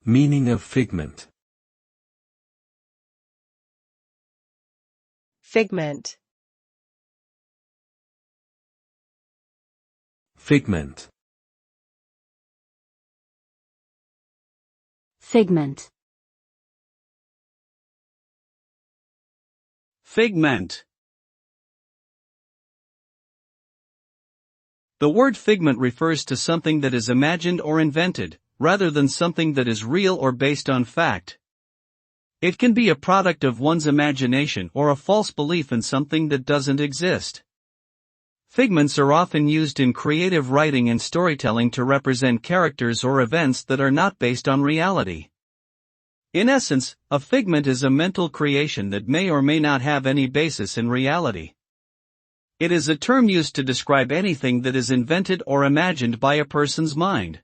Meaning of figment. Figment. Figment. Figment. Figment. The word figment refers to something that is imagined or invented, rather than something that is real or based on fact. It can be a product of one's imagination or a false belief in something that doesn't exist. Figments are often used in creative writing and storytelling to represent characters or events that are not based on reality. In essence, a figment is a mental creation that may or may not have any basis in reality. It is a term used to describe anything that is invented or imagined by a person's mind.